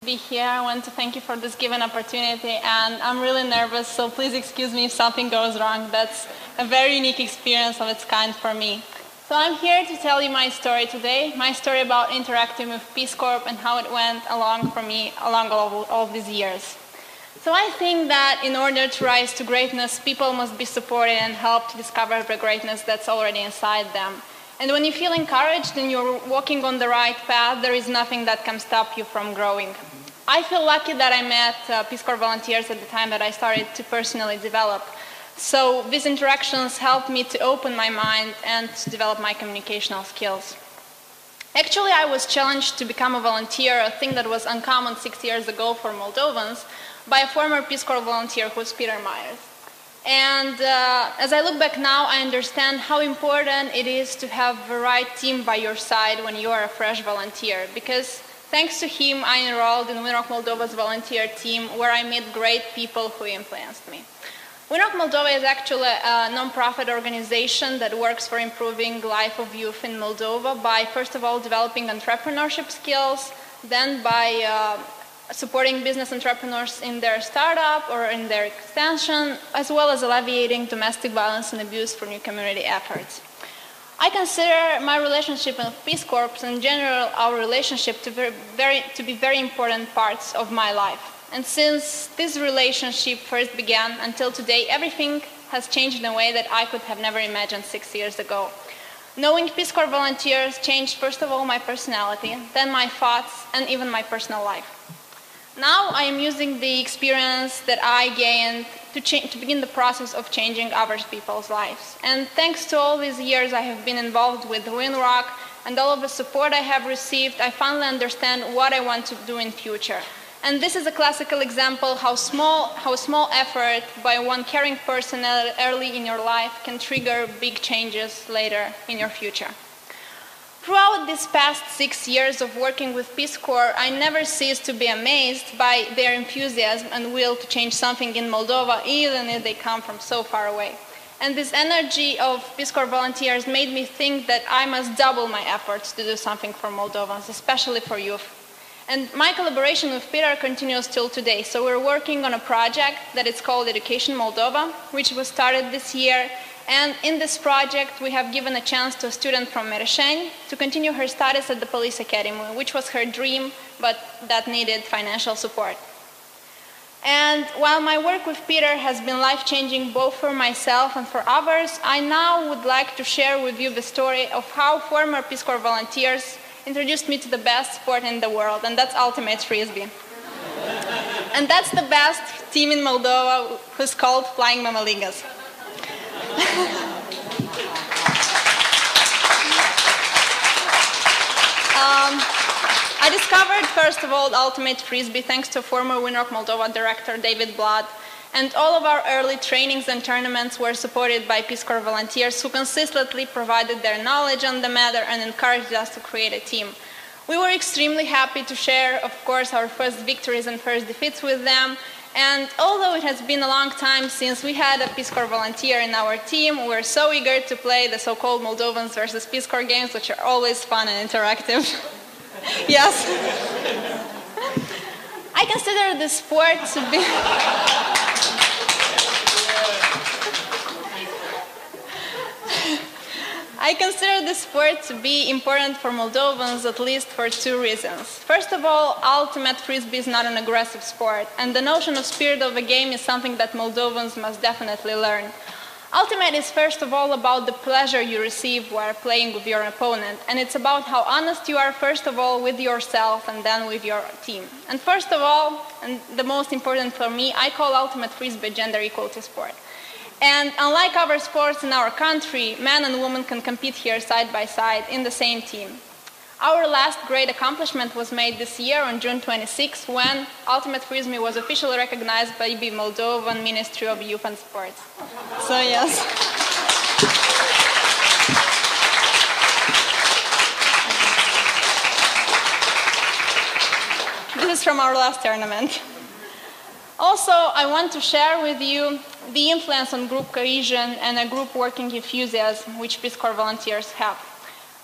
Be here. I want to thank you for this given opportunity, and I'm really nervous, so please excuse me if something goes wrong. That's a very unique experience of its kind for me. So I'm here to tell you my story today, my story about interacting with Peace Corps and how it went along for me along all of these years. So I think that in order to rise to greatness, people must be supported and helped to discover the greatness that's already inside them. And when you feel encouraged and you're walking on the right path, there is nothing that can stop you from growing. I feel lucky that I met Peace Corps volunteers at the time that I started to personally develop. So these interactions helped me to open my mind and to develop my communicational skills. Actually, I was challenged to become a volunteer, a thing that was uncommon 6 years ago for Moldovans, by a former Peace Corps volunteer who was Peter Myers. And as I look back now, I understand how important it is to have the right team by your side when you are a fresh volunteer, because thanks to him, I enrolled in Winrock Moldova's volunteer team, where I met great people who influenced me. Winrock Moldova is actually a non-profit organization that works for improving the life of youth in Moldova by, first of all, developing entrepreneurship skills, then by supporting business entrepreneurs in their startup or in their extension, as well as alleviating domestic violence and abuse for new community efforts. I consider my relationship with Peace Corps and in general our relationship to be very important parts of my life. And since this relationship first began until today, everything has changed in a way that I could have never imagined 6 years ago. Knowing Peace Corps volunteers changed first of all my personality, then my thoughts, and even my personal life. Now I am using the experience that I gained to begin the process of changing other people's lives. And thanks to all these years I have been involved with Winrock and all of the support I have received, I finally understand what I want to do in future. And this is a classical example how small effort by one caring person early in your life can trigger big changes later in your future. Throughout these past 6 years of working with Peace Corps, I never ceased to be amazed by their enthusiasm and will to change something in Moldova, even if they come from so far away. And this energy of Peace Corps volunteers made me think that I must double my efforts to do something for Moldovans, especially for youth. And my collaboration with Peter continues till today. So we're working on a project that is called Education Moldova, which was started this year. And in this project, we have given a chance to a student from Mereșeni to continue her studies at the police academy, which was her dream, but that needed financial support. And while my work with Peter has been life-changing both for myself and for others, I now would like to share with you the story of how former Peace Corps volunteers introduced me to the best sport in the world, and that's ultimate frisbee. And that's the best team in Moldova, who's called Flying Mamalingas. I discovered, first of all, ultimate frisbee thanks to former Winrock Moldova director David Blood, and all of our early trainings and tournaments were supported by Peace Corps volunteers who consistently provided their knowledge on the matter and encouraged us to create a team. We were extremely happy to share, of course, our first victories and first defeats with them. And although it has been a long time since we had a Peace Corps volunteer in our team, we're so eager to play the so-called Moldovans versus Peace Corps games, which are always fun and interactive. Yes. I consider this sport to be... I consider this sport to be important for Moldovans at least for two reasons. First of all, ultimate frisbee is not an aggressive sport, and the notion of spirit of a game is something that Moldovans must definitely learn. Ultimate is first of all about the pleasure you receive while playing with your opponent, and it's about how honest you are first of all with yourself and then with your team. And first of all, and the most important for me, I call ultimate frisbee a gender equality sport. And unlike other sports in our country, men and women can compete here side by side in the same team. Our last great accomplishment was made this year on June 26, when Ultimate Frisbee was officially recognized by the Moldovan Ministry of Youth and Sports. So yes. This is from our last tournament. Also, I want to share with you the influence on group cohesion and a group working enthusiasm which Peace Corps volunteers have.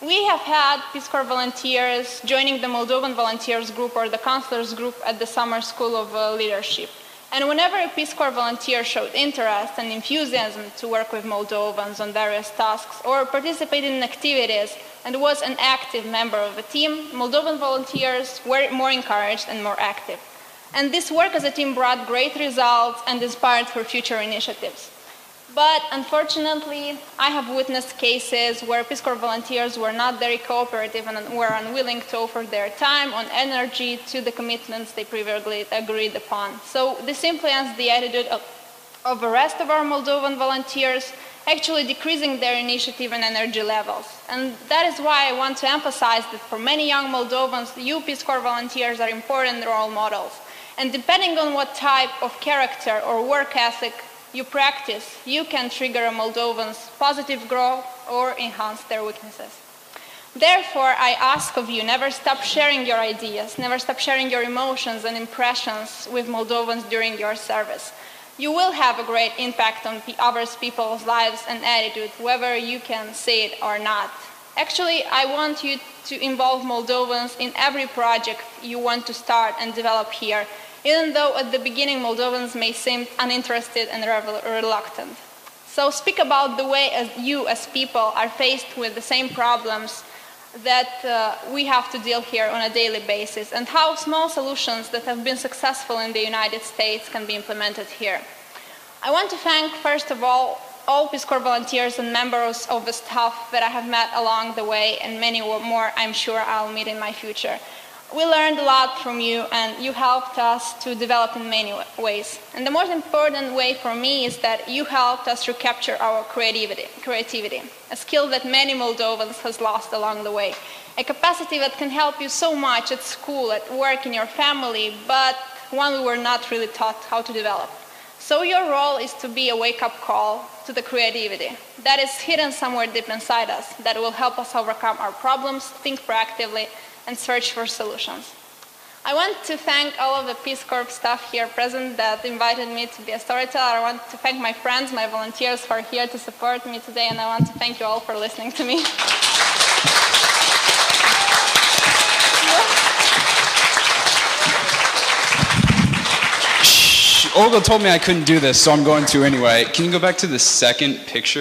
We have had Peace Corps volunteers joining the Moldovan volunteers group or the counselors group at the Summer School of Leadership. And whenever a Peace Corps volunteer showed interest and enthusiasm to work with Moldovans on various tasks or participated in activities and was an active member of a team, Moldovan volunteers were more encouraged and more active. And this work as a team brought great results and inspired for future initiatives. But unfortunately, I have witnessed cases where Peace Corps volunteers were not very cooperative and were unwilling to offer their time and energy to the commitments they previously agreed upon. So this influenced the attitude of the rest of our Moldovan volunteers, actually decreasing their initiative and energy levels. And that is why I want to emphasize that for many young Moldovans, you Peace Corps volunteers are important role models. And depending on what type of character or work ethic you practice, you can trigger a Moldovan's positive growth or enhance their weaknesses. Therefore, I ask of you, never stop sharing your ideas, never stop sharing your emotions and impressions with Moldovans during your service. You will have a great impact on other people's lives and attitude, whether you can say it or not. Actually, I want you to involve Moldovans in every project you want to start and develop here, even though at the beginning Moldovans may seem uninterested and reluctant. So speak about the way you as people are faced with the same problems that we have to deal here on a daily basis, and how small solutions that have been successful in the United States can be implemented here. I want to thank, first of all Peace Corps volunteers and members of the staff that I have met along the way, and many more I'm sure I'll meet in my future. We learned a lot from you, and you helped us to develop in many ways. And the most important way for me is that you helped us recapture our creativity, a skill that many Moldovans has lost along the way, a capacity that can help you so much at school, at work, in your family, but one we were not really taught how to develop. So your role is to be a wake-up call to the creativity that is hidden somewhere deep inside us, that will help us overcome our problems, think proactively, and search for solutions. I want to thank all of the Peace Corps staff here present that invited me to be a storyteller. I want to thank my friends, my volunteers who are here to support me today, and I want to thank you all for listening to me. Olga told me I couldn't do this, so I'm going to anyway. Can you go back to the second picture?